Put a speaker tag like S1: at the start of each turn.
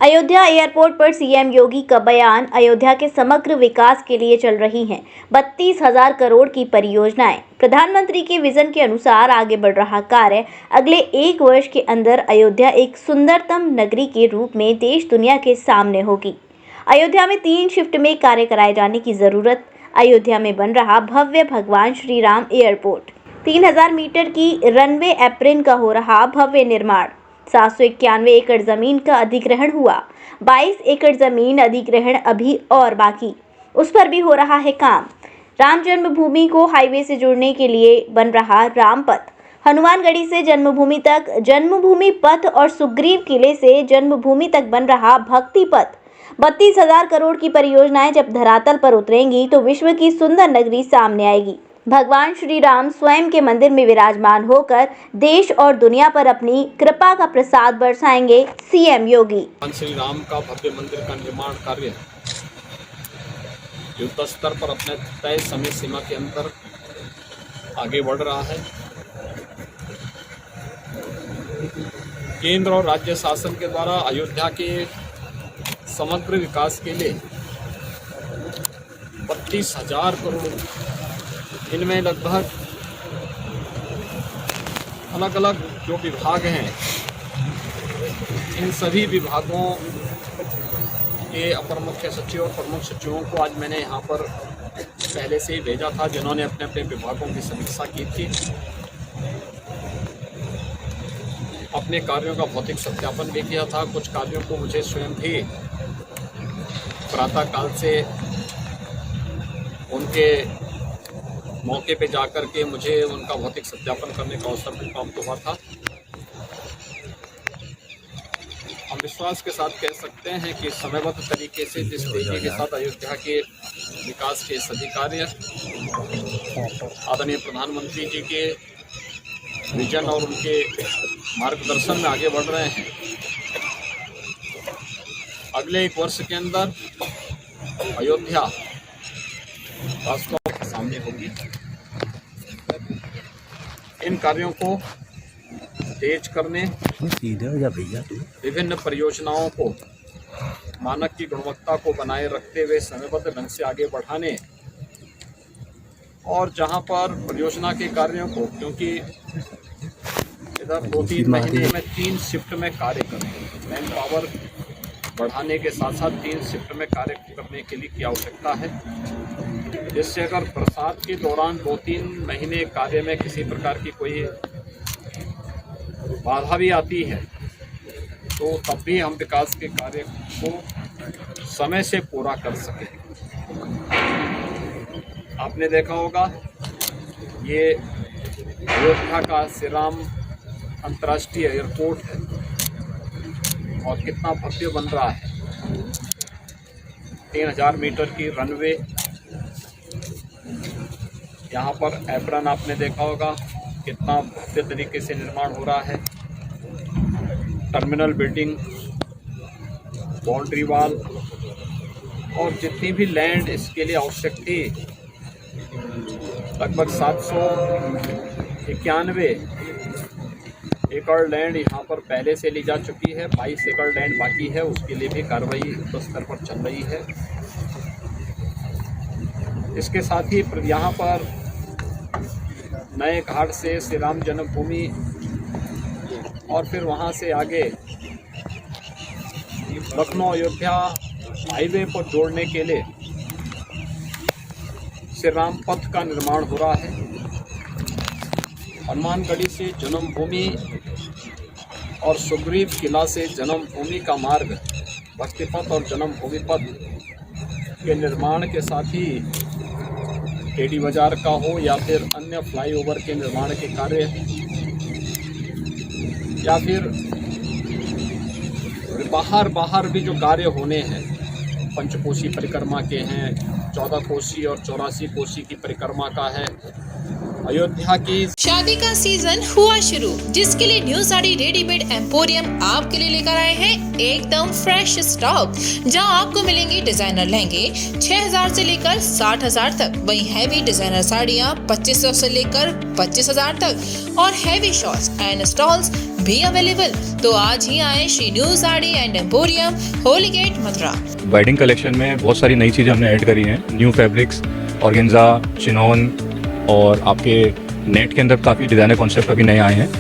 S1: Ayodhya airport पर CM योगी का बयान। अयोध्या के समग्र विकास के लिए चल रही हैं 32,000 करोड़ की परियोजनाएं। प्रधानमंत्री के विजन के अनुसार आगे बढ़ रहा कार्य। अगले 1 वर्ष के अंदर अयोध्या एक सुंदरतम नगरी के रूप में देश दुनिया के सामने होगी। अयोध्या में 3 शिफ्ट में कार्य कराए जाने की जरूरत। अयोध्या में बन रहा भव्य भगवान श्री राम एयरपोर्ट। 3000 मीटर की रनवे एप्रिन का हो रहा भव्य निर्माण। 791 एकड़ जमीन का अधिग्रहण हुआ। 22 एकड़ जमीन अधिग्रहण अभी और बाकी, उस पर भी हो रहा है काम। राम जन्मभूमि को हाईवे से जोड़ने के लिए बन रहा राम पथ। हनुमानगढ़ी से जन्मभूमि तक जन्मभूमि पथ और सुग्रीव किले से जन्मभूमि तक बन रहा भक्ति पथ। 32,000 करोड़ की परियोजनाएं जब धरातल पर उतरेंगी तो विश्व की सुंदर नगरी सामने आएगी। भगवान श्री राम स्वयं के मंदिर में विराजमान होकर देश और दुनिया पर अपनी कृपा का प्रसाद बरसाएंगे सीएम योगी।
S2: भगवान श्री राम का भव्य मंदिर का निर्माण कार्य युद्ध स्तर पर अपने तय समय सीमा के अंदर आगे बढ़ रहा है। केंद्र और राज्य शासन के द्वारा अयोध्या के समग्र विकास के लिए 32,000 करोड़, इनमें लगभग अलग अलग जो विभाग हैं, इन सभी विभागों के अपर मुख्य सचिव और प्रमुख सचिवों को आज मैंने यहाँ पर पहले से ही भेजा था, जिन्होंने अपने अपने विभागों की समीक्षा की थी। अपने कार्यों का भौतिक सत्यापन भी किया था। कुछ कार्यों को मुझे स्वयं भी प्रातःकाल से उनके मौके पे जाकर के मुझे उनका भौतिक सत्यापन करने का अवसर भी प्राप्त हुआ था। हम विश्वास के साथ कह सकते हैं कि समयबद्ध तरीके से जिस तेजी के साथ अयोध्या के विकास के सभी कार्य आदरणीय प्रधानमंत्री जी के विजन और उनके मार्गदर्शन में आगे बढ़ रहे हैं, अगले 1 वर्ष के अंदर अयोध्या वास्तव में सामने होगी। इन कार्यों को तेज करने, विभिन्न परियोजनाओं को मानक की गुणवत्ता को बनाए रखते हुए समयबद्ध ढंग से आगे बढ़ाने, और जहां पर परियोजना के कार्यों को, क्योंकि इधर 2-3 महीने में 3 शिफ्ट में कार्य करें, मैन पावर बढ़ाने के साथ साथ 3 शिफ्ट में कार्य करने के लिए की आवश्यकता है, जिससे अगर बरसात के दौरान 2-3 महीने कार्य में किसी प्रकार की कोई बाधा भी आती है तो तब भी हम विकास के कार्य को समय से पूरा कर सकें। आपने देखा होगा ये अयोध्या का श्री राम अंतर्राष्ट्रीय एयरपोर्ट है और कितना भव्य बन रहा है। 3000 मीटर की रनवे, यहाँ पर एप्रन आपने देखा होगा कितना भव्य तरीके से निर्माण हो रहा है। टर्मिनल बिल्डिंग, बाउंड्री वॉल और जितनी भी लैंड इसके लिए आवश्यक थी, लगभग 791 एकड़ लैंड यहाँ पर पहले से ली जा चुकी है। 22 एकड़ लैंड बाकी है, उसके लिए भी कार्रवाई युद्ध स्तर पर चल रही है। इसके साथ ही यहाँ पर नए घाट से श्री राम जन्मभूमि और फिर वहाँ से आगे लखनऊ अयोध्या हाईवे को जोड़ने के लिए श्री राम पथ का निर्माण हो रहा है। हनुमानगढ़ी से जन्मभूमि और सुग्रीव किला से जन्मभूमि का मार्ग, भक्ति पथ और जन्मभूमि पथ के निर्माण के साथ ही टेडी बाजार का हो या फिर अन्य फ्लाईओवर के निर्माण के कार्य, या फिर बाहर भी जो कार्य होने हैं, पंचकोशी परिक्रमा के हैं, 14 कोसी और 84 कोसी की परिक्रमा का है। अयोध्या की
S3: शादी का सीजन हुआ शुरू, जिसके लिए न्यू साड़ी रेडीमेड एम्पोरियम आपके लिए लेकर आए हैं एकदम फ्रेश स्टॉक, जहां आपको मिलेंगे डिजाइनर लहंगे 6,000 से लेकर 60,000 तक, वहीं हैवी डिजाइनर साड़ियां 2,500 से लेकर 25,000 तक और हैवी शॉर्ट्स एंड स्टॉल्स भी अवेलेबल। तो आज ही आए Shri new sari and emporium, Holi gate, Mathura.
S4: Wedding collection में बहुत सारी नई चीज़ें हमने ऐड करी हैं। न्यू फैब्रिक्स, ऑर्गेन्जा, चिनोन और आपके नेट के अंदर काफ़ी डिज़ाइनर कॉन्सेप्ट अभी नए आए हैं।